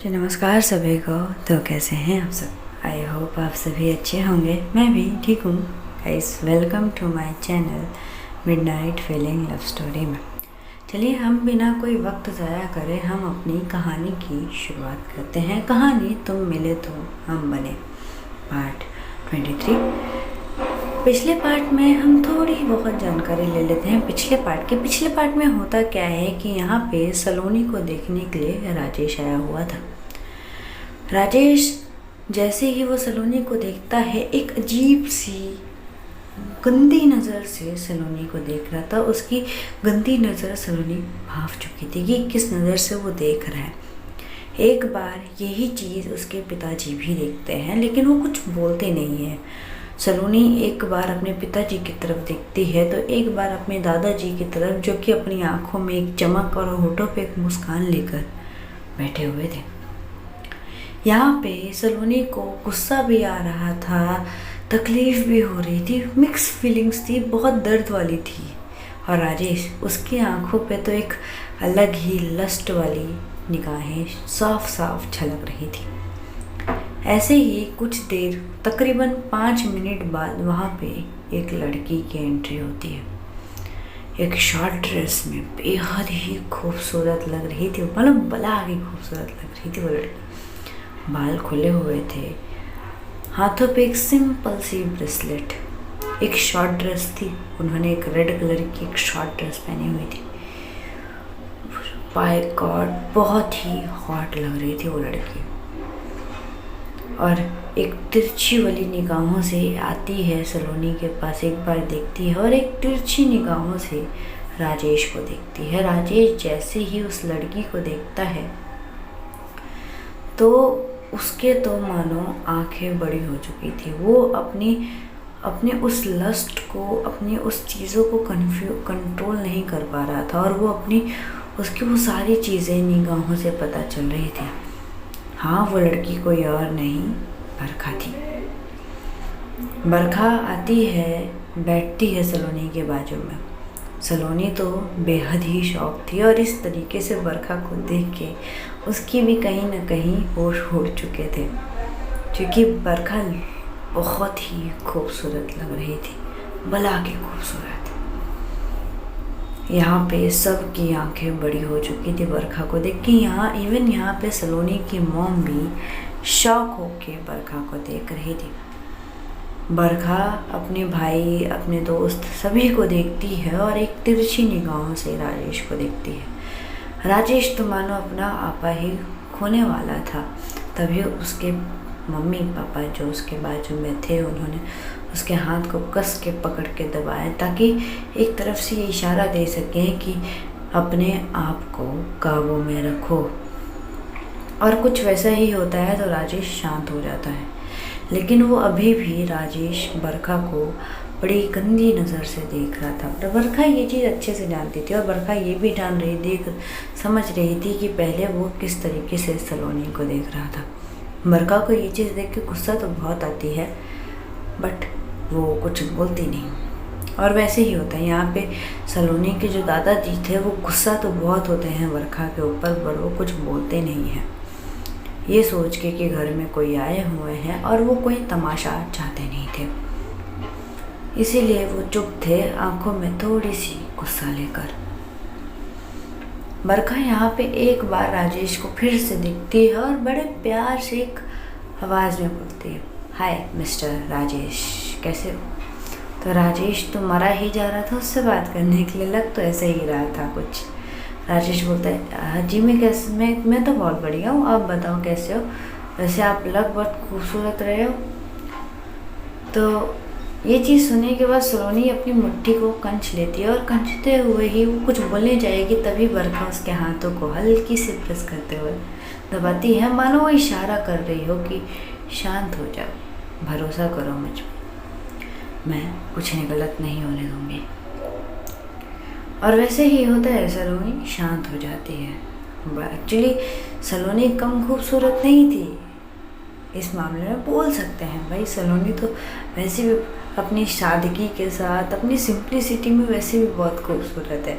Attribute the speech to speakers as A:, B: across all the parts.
A: जी नमस्कार सभी को। तो कैसे हैं आप सब? आई होप आप सभी अच्छे होंगे। मैं भी ठीक हूँ। Guys welcome to my channel midnight feeling love story में। चलिए हम बिना कोई वक्त ज़ाया करे हम अपनी कहानी की शुरुआत करते हैं। कहानी तुम मिले तो हम बने, पार्ट 23। पिछले पार्ट में हम थोड़ी बहुत जानकारी ले लेते हैं पिछले पार्ट में होता क्या है कि यहाँ पे सलोनी को देखने के लिए राजेश आया हुआ था। राजेश जैसे ही वो सलोनी को देखता है एक अजीब सी गंदी नज़र से सलोनी को देख रहा था। उसकी गंदी नज़र सलोनी भांप चुकी थी कि किस नज़र से वो देख रहा है। एक बार यही चीज़ उसके पिताजी भी देखते हैं लेकिन वो कुछ बोलते नहीं हैं। सलोनी एक बार अपने पिताजी की तरफ देखती है तो एक बार अपने दादाजी की तरफ, जो कि अपनी आंखों में एक चमक और होठों पे एक मुस्कान लेकर बैठे हुए थे। यहाँ पे सलोनी को गुस्सा भी आ रहा था, तकलीफ़ भी हो रही थी, मिक्स फीलिंग्स थी, बहुत दर्द वाली थी। और राजेश, उसकी आंखों पे तो एक अलग ही लस्ट वाली निगाहें साफ साफ झलक रही थी। ऐसे ही कुछ देर, तकरीबन 5 मिनट बाद वहाँ पे एक लड़की की एंट्री होती है। एक शॉर्ट ड्रेस में बेहद ही खूबसूरत लग रही थी, मतलब बला आगे खूबसूरत लग रही थी वो लड़की। बाल खुले हुए थे, हाथों पे एक सिंपल सी ब्रेसलेट, एक शॉर्ट ड्रेस थी। उन्होंने एक रेड कलर की एक शॉर्ट ड्रेस पहनी हुई थी। बाय गॉड, बहुत ही हॉट लग रही थी वो लड़की। और एक तिरछी वाली निगाहों से आती है सलोनी के पास, एक बार देखती है और एक तिरछी निगाहों से राजेश को देखती है। राजेश जैसे ही उस लड़की को देखता है तो उसके तो मानो आंखें बड़ी हो चुकी थी। वो अपने उस लस्ट को, अपनी उस चीज़ों को कंट्रोल नहीं कर पा रहा था और वो उसकी वो सारी चीज़ें निगाहों से पता चल रही थी। हाँ, वो लड़की कोई और नहीं, बरखा थी। बरखा आती है, बैठती है सलोनी के बाजू में। सलोनी तो बेहद ही शौक थी और इस तरीके से बरखा को देख के उसकी भी कहीं ना कहीं होश उड़ चुके थे, क्योंकि बरखा बहुत ही खूबसूरत लग रही थी, भला के खूबसूरत। यहाँ पे सबकी आंखें बड़ी हो चुकी थी बरखा को देख के। यहाँ पे सलोनी की मॉम भी शौक होके बरखा को देख रही थी। बरखा अपने भाई, अपने दोस्त सभी को देखती है और एक तिरछी निगाहों से राजेश को देखती है। राजेश तो मानो अपना आपा ही खोने वाला था। तभी उसके मम्मी पापा जो उसके बाजू में थे, उन्होंने उसके हाथ को कस के पकड़ के दबाया ताकि एक तरफ से ये इशारा दे सकें कि अपने आप को काबू में रखो। और कुछ वैसा ही होता है तो राजेश शांत हो जाता है। लेकिन वो अभी भी राजेश बरखा को बड़ी गंदी नज़र से देख रहा था। तो बरखा ये चीज़ अच्छे से जानती थी और बरखा ये भी समझ रही थी कि पहले वो किस तरीके से सलोनी को देख रहा था। बरखा को ये चीज़ देख के गुस्सा तो बहुत आती है, बट वो कुछ बोलती नहीं। और वैसे ही होता है, यहाँ पे सलोनी के जो दादाजी थे वो गुस्सा तो बहुत होते हैं बरखा के ऊपर, पर वो कुछ बोलते नहीं हैं, ये सोच के कि घर में कोई आए हुए हैं और वो कोई तमाशा चाहते नहीं थे। इसीलिए वो चुप थे, आंखों में थोड़ी सी गुस्सा लेकर। बरखा यहाँ पे एक बार राजेश को फिर से दिखती है और बड़े प्यार से एक आवाज़ में बोलती है, हाय मिस्टर राजेश, कैसे हो? तो राजेश तो मरा ही जा रहा था उससे बात करने के लिए, लग तो ऐसे ही रहा था कुछ। राजेश बोलता है, जी मैं तो बहुत बढ़िया हूँ, आप बताओ कैसे हो? वैसे आप लग बहुत खूबसूरत रहे हो। तो ये चीज़ सुनने के बाद सलोनी अपनी मुट्ठी को कंच लेती है और कंचते हुए ही वो कुछ बोलने जाएगी, तभी बरखा उसके हाथों को हल्की से प्रेस करते हुए दबाती है, मानो वो इशारा कर रही हो कि शांत हो जाओ, भरोसा करो मुझ पर, मैं कुछ गलत नहीं होने दूँगी। और वैसे ही होता है, सलोनी शांत हो जाती है। एक्चुअली सलोनी कम खूबसूरत नहीं थी, इस मामले में बोल सकते हैं भाई। सलोनी तो वैसे भी अपनी सादगी के साथ, अपनी सिंप्लिसिटी में वैसे भी बहुत खूबसूरत है।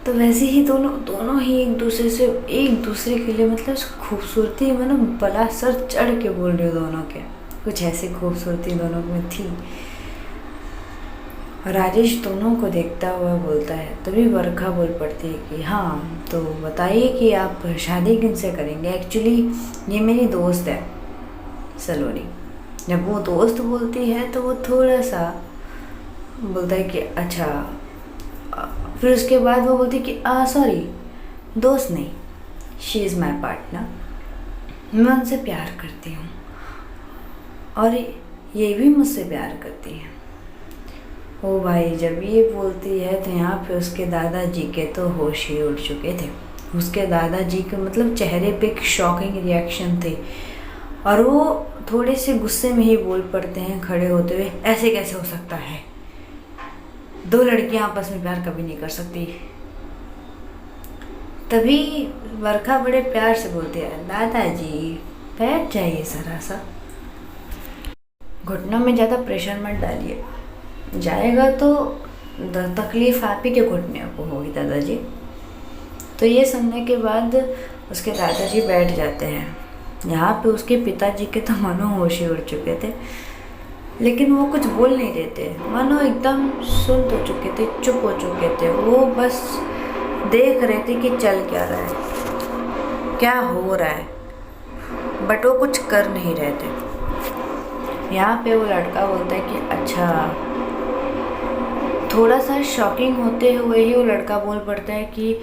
A: तो वैसे ही दोनों दोनों ही एक दूसरे के लिए मतलब खूबसूरती मैंने बड़ा सर चढ़ के बोल रही हूँ दोनों के, कुछ ऐसी खूबसूरती दोनों में थी। राजेश दोनों को देखता हुआ बोलता है, तभी वर्षा बोल पड़ती है कि हाँ तो बताइए कि आप शादी किनसे करेंगे। एक्चुअली ये मेरी दोस्त है सलोनी। जब वो दोस्त बोलती है तो वो थोड़ा सा बोलता है कि अच्छा, फिर उसके बाद वो बोलती है कि सॉरी दोस्त नहीं, शी इज़ माई पार्टनर, मैं उनसे प्यार करती हूँ और ये भी मुझसे प्यार करती है। ओ भाई, जब ये बोलती है तो यहाँ पे उसके दादाजी के तो होश ही उड़ चुके थे। उसके दादाजी के मतलब चेहरे पे एक शॉकिंग रिएक्शन थे और वो थोड़े से गुस्से में ही बोल पड़ते हैं खड़े होते हुए, ऐसे कैसे हो सकता है, दो लड़कियां आपस में प्यार कभी नहीं कर सकती। तभी वर्षा बड़े प्यार से बोलती है, दादाजी बैठ जाइए ज़रा सा, घुटनों में ज़्यादा प्रेशर मत डालिए, जाएगा तो तकलीफ़ आप ही के घुटने को होगी दादाजी। तो ये सुनने के बाद उसके दादाजी बैठ जाते हैं। यहाँ पे उसके पिताजी के तो मानो होश ही उड़ चुके थे, लेकिन वो कुछ बोल नहीं रहे थे, मानो एकदम सुन तो चुके थे, चुप हो चुके थे। वो बस देख रहे थे कि चल क्या रहा है, क्या हो रहा है, बट वो कुछ कर नहीं रहे थे। यहाँ पे वो लड़का बोलता है कि अच्छा, थोड़ा सा शॉकिंग होते हुए ही वो लड़का बोल पड़ता है कि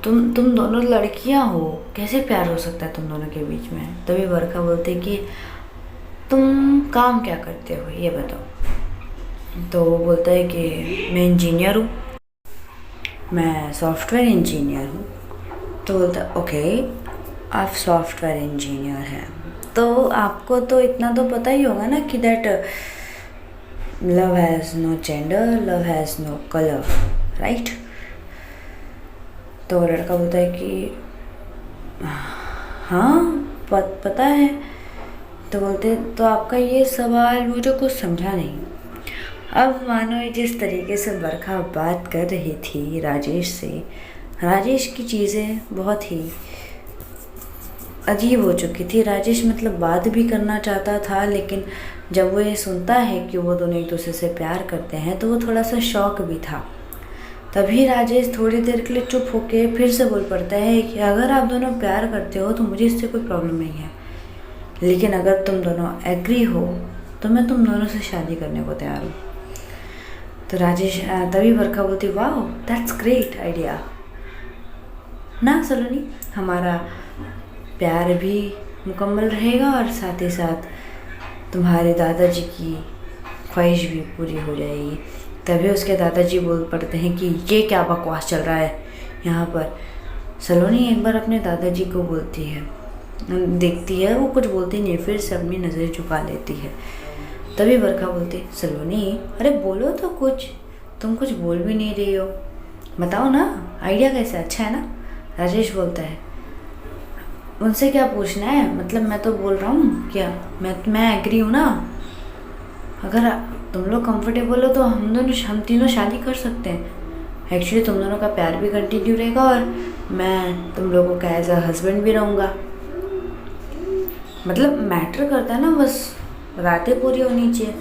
A: तुम दोनों लड़कियां हो, कैसे प्यार हो सकता है तुम दोनों के बीच में। तभी वर्षा बोलते कि तुम काम क्या करते हो ये बताओ। तो वो बोलता है कि मैं इंजीनियर हूँ, मैं सॉफ्टवेयर इंजीनियर हूँ। तो बोलता है ओके, आप सॉफ्टवेयर इंजीनियर हैं तो आपको तो इतना तो पता ही होगा ना कि that love has no gender, love has no colour, right. तो लड़का बोलता है कि हाँ पता है। तो बोलते तो आपका ये सवाल मुझे कुछ समझा नहीं। अब मानो जिस तरीके से वर्षा बात कर रही थी राजेश से, राजेश की चीज़ें बहुत ही अजीब हो चुकी थी। राजेश मतलब बात भी करना चाहता था, लेकिन जब वो ये सुनता है कि वो दोनों एक दूसरे से प्यार करते हैं तो वो थोड़ा सा शौक भी था। तभी राजेश थोड़ी देर के लिए चुप होके फिर से बोल पड़ता है कि अगर आप दोनों प्यार करते हो तो मुझे इससे कोई प्रॉब्लम नहीं है, लेकिन अगर तुम दोनों एग्री हो तो मैं तुम दोनों से शादी करने को तैयार हूँ। तो राजेश तभी वर्षा बोलती, वाह दैट्स ग्रेट आइडिया ना सलोनी, हमारा प्यार भी मुकम्मल रहेगा और साथ ही साथ तुम्हारे दादाजी की ख्वाहिश भी पूरी हो जाएगी। तभी उसके दादाजी बोल पड़ते हैं कि ये क्या बकवास चल रहा है यहाँ पर। सलोनी एक बार अपने दादाजी को बोलती है, देखती है, वो कुछ बोलती नहीं, फिर से अपनी नज़र झुका लेती है। तभी वर्षा बोलती, सलोनी अरे बोलो तो कुछ, तुम कुछ बोल भी नहीं रही हो, बताओ ना आइडिया कैसा, अच्छा है ना। राजेश बोलता है, उनसे क्या पूछना है, मतलब मैं तो बोल रहा हूँ क्या, मैं एग्री हूँ ना, अगर तुम लोग कंफर्टेबल हो तो हम तीनों शादी कर सकते हैं। एक्चुअली तुम दोनों का प्यार भी कंटिन्यू रहेगा और मैं तुम लोगों का एज अ हस्बैंड भी रहूँगा। मतलब मैटर करता है ना, बस रातें पूरी होनी चाहिए,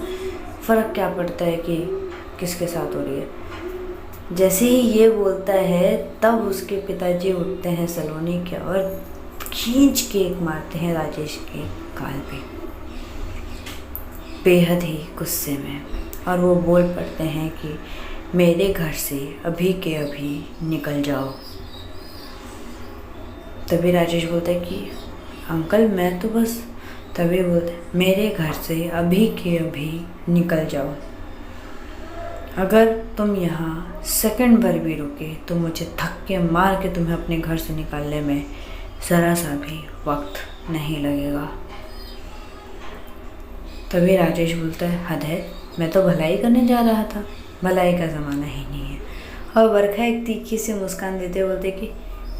A: फ़र्क क्या पड़ता है कि किसके साथ हो रही है। जैसे ही ये बोलता है तब उसके पिताजी उठते हैं सलोनी के और खींच के एक मारते हैं राजेश के गाल पे, बेहद ही गुस्से में, और वो बोल पड़ते हैं कि मेरे घर से अभी के अभी निकल जाओ। तभी राजेश बोलता है कि अंकल मैं तो बस, तभी बोलते मेरे घर से अभी के अभी निकल जाओ, अगर तुम यहाँ सेकंड भर भी रुके तो मुझे धक्के मार के तुम्हें अपने घर से निकालने में ज़रा सा भी वक्त नहीं लगेगा। तभी राजेश बोलता है, हद है, मैं तो भलाई करने जा रहा था, भलाई का ज़माना ही नहीं है। और वर्षा एक तीखी सी मुस्कान देते बोलते कि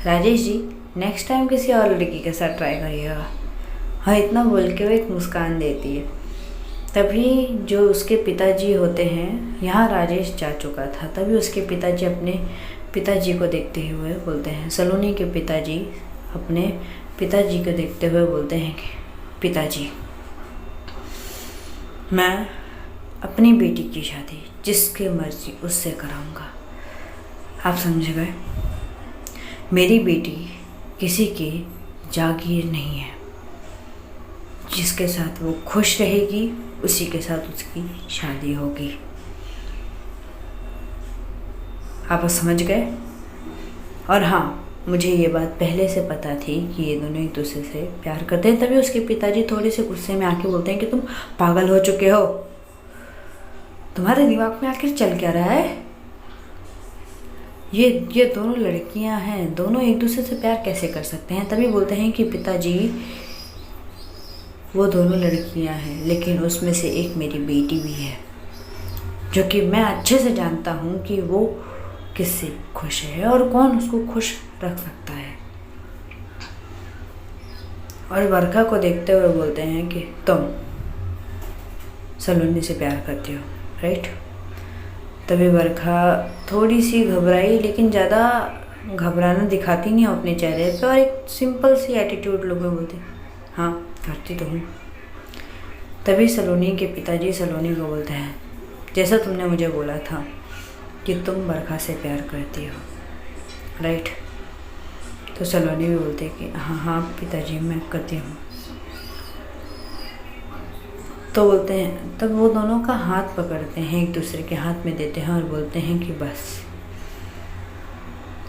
A: राजेश जी नेक्स्ट टाइम किसी और लड़की के साथ ट्राई करिएगा। हाँ इतना बोल के वो एक मुस्कान देती है। तभी जो उसके पिताजी होते हैं, यहाँ राजेश जा चुका था, तभी उसके पिताजी अपने पिताजी को देखते हुए बोलते हैं, सलोनी के पिताजी अपने पिताजी को देखते हुए बोलते हैं कि पिताजी, मैं अपनी बेटी की शादी जिसकी मर्जी उससे कराऊंगा। आप समझ गए? मेरी बेटी किसी की जागीर नहीं है, जिसके साथ वो खुश रहेगी उसी के साथ उसकी शादी होगी। आप समझ गए? और हाँ, मुझे ये बात पहले से पता थी कि ये दोनों एक दूसरे से प्यार करते हैं, तभी उसके पिताजी थोड़े से गुस्से में आके बोलते हैं कि तुम पागल हो चुके हो, तुम्हारे दिमाग में आखिर चल क्या रहा है? ये दोनों लड़कियां हैं, दोनों एक दूसरे से प्यार कैसे कर सकते हैं? तभी बोलते हैं कि पिताजी, वो दोनों लड़कियां हैं, लेकिन उसमें से एक मेरी बेटी भी है, जो कि मैं अच्छे से जानता हूँ कि वो किससे खुश है और कौन उसको खुश रख सकता है। और बरखा को देखते हुए बोलते हैं कि तुम सलोनी से प्यार करती हो, राइट? तभी बरखा थोड़ी सी घबराई, लेकिन ज़्यादा घबराना दिखाती नहीं अपने चेहरे पे, और एक सिंपल सी एटीट्यूड लोग में बोलते हाँ करती तो हूँ। तभी सलोनी के पिताजी सलोनी को बोलते हैं, जैसा तुमने मुझे बोला था कि तुम बरखा से प्यार करती हो, राइट? तो सलोनी भी बोलते हैं कि हाँ पिताजी मैं करती हूँ। तो बोलते हैं, तब वो दोनों का हाथ पकड़ते हैं, एक दूसरे के हाथ में देते हैं और बोलते हैं कि बस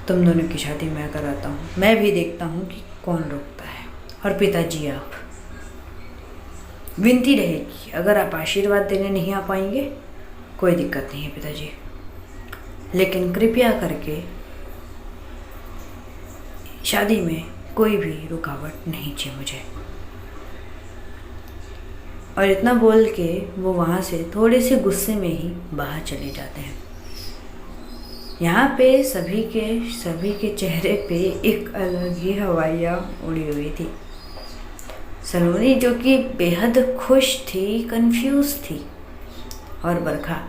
A: तुम दोनों की शादी मैं कराता हूँ, मैं भी देखता हूँ कि कौन रोकता है। और पिताजी, आप विनती रहेगी, अगर आप आशीर्वाद देने नहीं आ पाएंगे कोई दिक्कत नहीं है पिताजी, लेकिन कृपया करके शादी में कोई भी रुकावट नहीं चाहिए मुझे। और इतना बोल के वो वहाँ से थोड़े से गुस्से में ही बाहर चले जाते हैं। यहाँ पे सभी के चेहरे पे एक अलग ही हवाइयाँ उड़ी हुई थी। सलोनी जो कि बेहद खुश थी, कंफ्यूज थी, और बरखा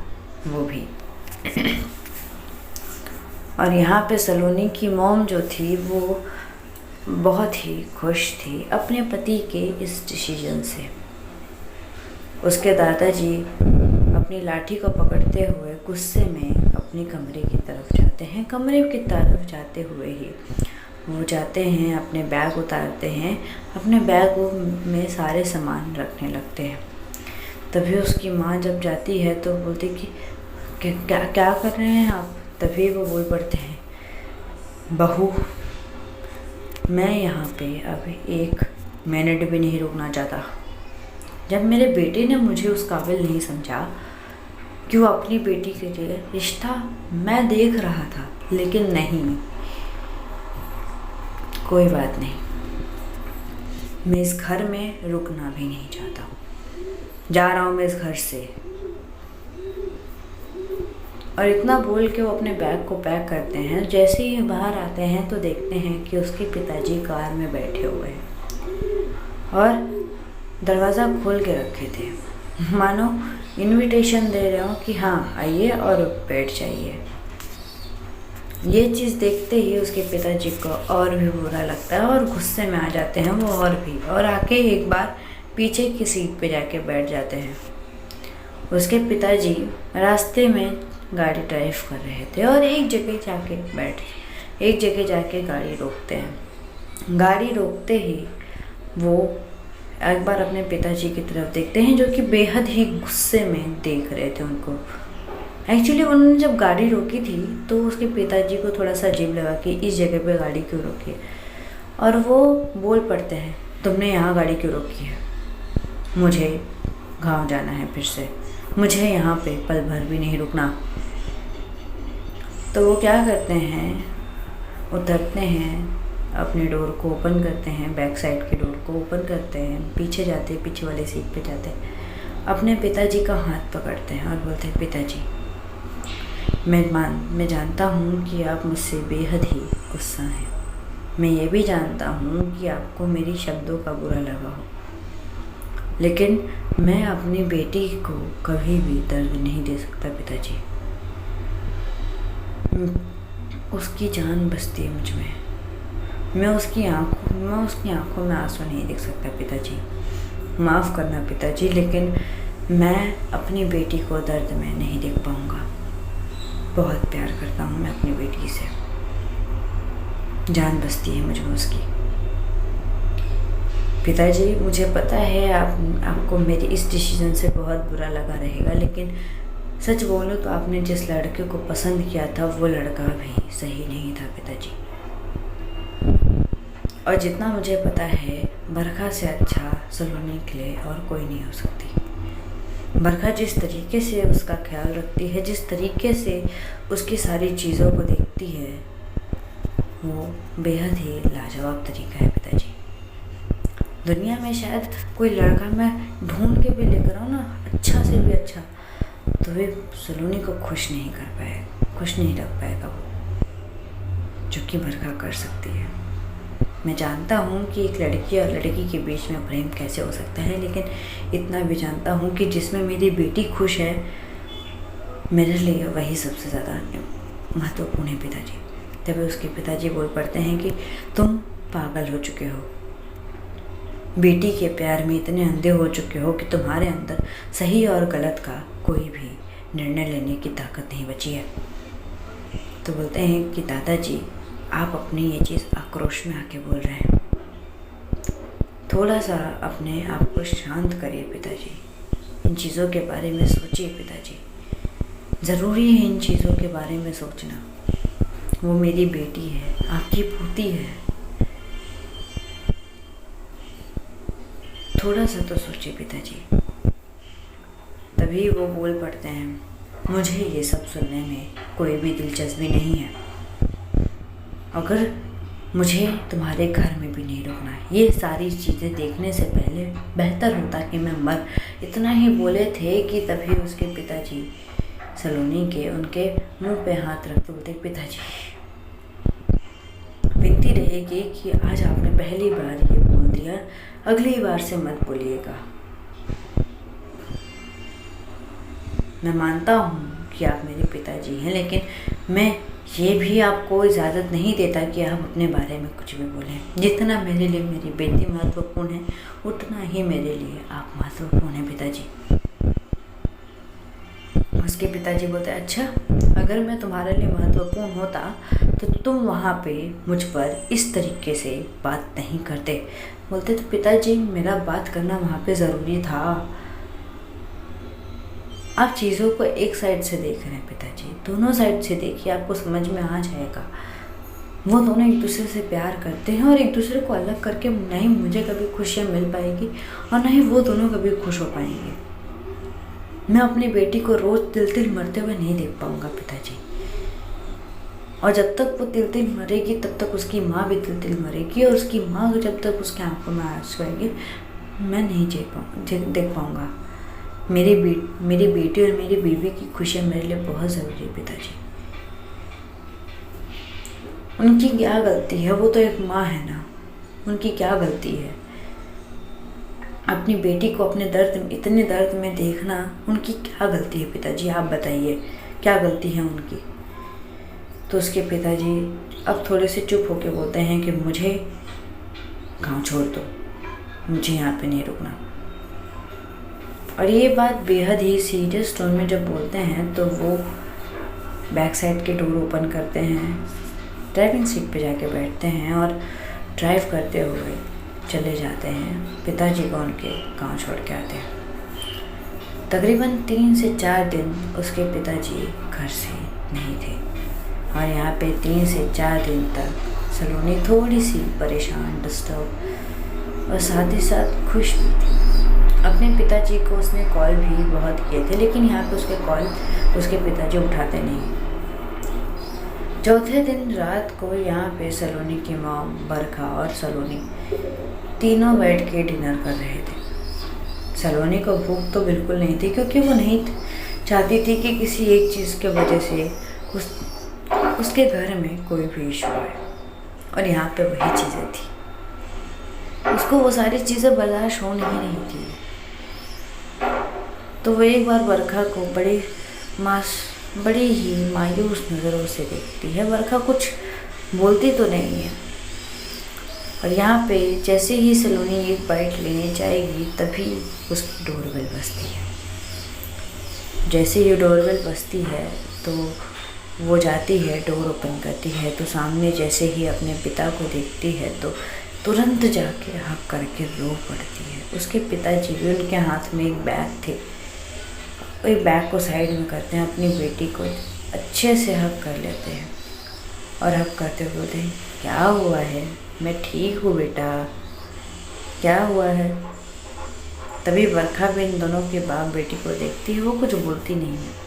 A: वो भी। और यहाँ पे सलोनी की मॉम जो थी वो बहुत ही खुश थी अपने पति के इस डिसीजन से। उसके दादाजी अपनी लाठी को पकड़ते हुए गुस्से में अपने कमरे की तरफ जाते हैं। कमरे की तरफ जाते हुए ही वो जाते हैं, अपने बैग उतारते हैं, अपने बैग में सारे सामान रखने लगते हैं। तभी उसकी माँ जब जाती है तो बोलती कि क्या कर रहे हैं आप? तभी वो बोल पड़ते हैं, बहू मैं यहाँ पे अभी 1 मिनट भी नहीं रुकना चाहता। जब मेरे बेटे ने मुझे उस काबिल नहीं समझा कि वो अपनी बेटी के लिए रिश्ता मैं देख रहा था, लेकिन नहीं, कोई बात नहीं, मैं इस घर में रुकना भी नहीं चाहता, जा रहा हूँ मैं इस घर से। और इतना बोल के वो अपने बैग को पैक करते हैं। जैसे ही बाहर आते हैं तो देखते हैं कि उसके पिताजी कार में बैठे हुए हैं और दरवाज़ा खोल के रखे थे, मानो इनविटेशन दे रहे हो कि हाँ आइए और बैठ जाइए। ये चीज़ देखते ही उसके पिताजी को और भी बुरा लगता है और गुस्से में आ जाते हैं वो, और आके एक बार पीछे की सीट पे जाके बैठ जाते हैं। उसके पिताजी रास्ते में गाड़ी ड्राइव कर रहे थे और एक जगह जाके गाड़ी रोकते हैं। गाड़ी रोकते ही वो एक बार अपने पिताजी की तरफ देखते हैं, जो कि बेहद ही गुस्से में देख रहे थे उनको। एक्चुअली उन्होंने जब गाड़ी रोकी थी तो उसके पिताजी को थोड़ा सा अजीब लगा कि इस जगह पे गाड़ी क्यों रोकी, और वो बोल पड़ते हैं, तुमने यहाँ गाड़ी क्यों रोकी है? मुझे गांव जाना है फिर से, मुझे यहाँ पे पल भर भी नहीं रुकना। तो वो क्या करते हैं, उतरते हैं, अपने डोर को ओपन करते हैं, बैक साइड के डोर को ओपन करते हैं, पीछे जाते हैं, पीछे वाले सीट पे जाते हैं, अपने पिताजी का हाथ पकड़ते हैं और बोलते हैं, पिताजी मैं जानता हूँ कि आप मुझसे बेहद ही गुस्सा हैं, मैं ये भी जानता हूँ कि आपको मेरी शब्दों का बुरा लगा हो, लेकिन मैं अपनी बेटी को कभी भी दर्द नहीं दे सकता पिताजी। उसकी जान बसती है मुझ में। मैं उसकी आंखों में आंसू नहीं देख सकता पिताजी, माफ़ करना पिताजी, लेकिन मैं अपनी बेटी को दर्द में नहीं देख पाऊँगा। बहुत प्यार करता हूँ मैं अपनी बेटी से, जान बसती है मुझ में उसकी। पिताजी मुझे पता है आपको मेरी इस डिसीजन से बहुत बुरा लगा रहेगा, लेकिन सच बोलो तो आपने जिस लड़के को पसंद किया था वो लड़का भी सही नहीं था पिताजी। और जितना मुझे पता है बरखा से अच्छा सलोनी के लिए और कोई नहीं हो सकती। बरखा जिस तरीके से उसका ख्याल रखती है, जिस तरीके से उसकी सारी चीज़ों को देखती है, वो बेहद ही लाजवाब तरीका है पिताजी। दुनिया में शायद कोई लड़का मैं ढूंढ के भी लेकर आऊँ ना, अच्छा से भी अच्छा, तो वे सलोनी को खुश नहीं रख पाएगा वो, जो कि बरखा कर सकती है। मैं जानता हूँ कि एक लड़की और लड़की के बीच में प्रेम कैसे हो सकता है, लेकिन इतना भी जानता हूँ कि जिसमें मेरी बेटी खुश है, मेरे लिए वही सबसे ज़्यादा महत्वपूर्ण है पिताजी। तभी उसके पिताजी बोल पड़ते हैं कि तुम पागल हो चुके हो, बेटी के प्यार में इतने अंधे हो चुके हो कि तुम्हारे अंदर सही और गलत का कोई भी निर्णय लेने की ताकत नहीं बची है। तो बोलते हैं कि दादाजी आप अपनी ये चीज़ आक्रोश में आके बोल रहे हैं, थोड़ा सा अपने आप को शांत करिए पिताजी, इन चीज़ों के बारे में सोचिए पिताजी। ज़रूरी है इन चीज़ों के बारे में सोचना। वो मेरी बेटी है, आपकी पोती है, थोड़ा सा तो सोचिए पिताजी। तभी वो बोल पड़ते हैं, मुझे ये सब सुनने में कोई भी दिलचस्पी नहीं है। अगर मुझे तुम्हारे घर में भी नहीं रुकना है, ये सारी चीज़ें देखने से पहले बेहतर होता कि मैं मर। इतना ही बोले थे कि तभी उसके पिताजी सलोनी के उनके मुंह पे हाथ रखते बोलते, पिताजी विनती रहेगी कि आज आपने पहली बार ये बोल दिया, अगली बार से मत बोलिएगा। मैं मानता हूँ कि आप मेरे पिताजी हैं, लेकिन मैं ये भी आपको इजाज़त नहीं देता कि आप अपने बारे में कुछ भी बोलें। जितना मेरे लिए मेरी बेटी महत्वपूर्ण है, उतना ही मेरे लिए आप महत्वपूर्ण हैं पिताजी। उसके पिताजी बोलते, अच्छा अगर मैं तुम्हारे लिए महत्वपूर्ण होता तो तुम वहाँ पे मुझ पर इस तरीके से बात नहीं करते। बोलते तो पिताजी मेरा बात करना वहाँ पे ज़रूरी था। आप चीज़ों को एक साइड से देख रहे हैं पिताजी, दोनों साइड से देखिए, आपको समझ में आ जाएगा। वो दोनों एक दूसरे से प्यार करते हैं और एक दूसरे को अलग करके ना ही मुझे कभी खुशियाँ मिल पाएगी और ना ही वो दोनों कभी खुश हो पाएंगे। मैं अपनी बेटी को रोज़ तिल तिल मरते हुए नहीं देख पाऊँगा पिताजी, और जब तक वो तिल तिल मरेगी तब तक उसकी माँ भी तिल तिल मरेगी, और उसकी माँ जब तक उसकी आंखों में आंसू आएंगे मैं नहीं देख पाऊँगा। मेरी बेटी और मेरी बीवी की खुशियाँ मेरे लिए बहुत ज़रूरी है पिताजी। उनकी क्या गलती है, वो तो एक माँ है ना, उनकी क्या गलती है। अपनी बेटी को अपने इतने दर्द में देखना उनकी क्या गलती है पिताजी, आप बताइए क्या गलती है उनकी। तो उसके पिताजी अब थोड़े से चुप होके बोलते हैं कि मुझे गांव छोड़ दो, मुझे यहाँ पे नहीं रुकना। और ये बात बेहद ही सीरियस टोन में जब बोलते हैं तो वो बैक साइड के डोर ओपन करते हैं, ड्राइविंग सीट पे जाके बैठते हैं और ड्राइव करते हुए चले जाते हैं। पिताजी को उनके गांव छोड़ के आते हैं। तकरीबन 3 से 4 दिन उसके पिताजी घर से नहीं थे, और यहाँ पे 3 से 4 दिन तक सलोनी थोड़ी सी परेशान, डिस्टर्ब और साथ ही साथ खुश भी थी। अपने पिताजी को उसने कॉल भी बहुत किए थे, लेकिन यहाँ पे उसके कॉल उसके पिताजी उठाते नहीं। चौथे दिन रात को यहाँ पे सलोनी की माँ, बरखा और सलोनी तीनों बैठ के डिनर कर रहे थे। सलोनी को भूख तो बिल्कुल नहीं थी, क्योंकि वो नहीं चाहती थी कि किसी एक चीज़ के वजह से उसके घर में कोई भी इशू आए, और यहाँ पे वही चीज़ें थी। उसको वो सारी चीज़ें बर्दाश्त हो नहीं रही थी। तो वो एक बार बरखा को बड़ी बड़ी ही मायूस नज़रों से देखती है। वर्षा कुछ बोलती तो नहीं है। और यहाँ पे जैसे ही सलोनी एक बाइट लेने जाएगी तभी उसकी डोरबेल बजती है। जैसे ही डोरबेल बजती है तो वो जाती है, डोर ओपन करती है तो सामने जैसे ही अपने पिता को देखती है तो तुरंत जाके हक करके रो पड़ती है। उसके पिताजी भी, उनके हाथ में एक बैग थे, एक बैग को साइड में करते हैं, अपनी बेटी को अच्छे से हक कर लेते हैं और हक करते हुए बोलते हैं, क्या हुआ है? मैं ठीक हूँ बेटा, क्या हुआ है? तभी वर्षा भी इन दोनों के बाप बेटी को देखती है, वो कुछ बोलती नहीं है।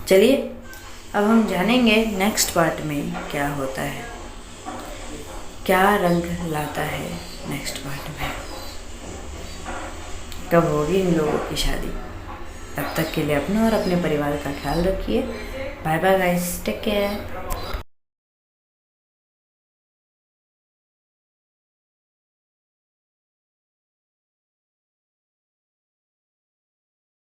A: चलिए अब हम जानेंगे नेक्स्ट पार्ट में क्या होता है, क्या रंग लाता है नेक्स्ट पार्ट में, कब होगी इन लोगों की शादी। तब तक के लिए अपने और अपने परिवार का ख्याल रखिए। Bye bye guys, take care.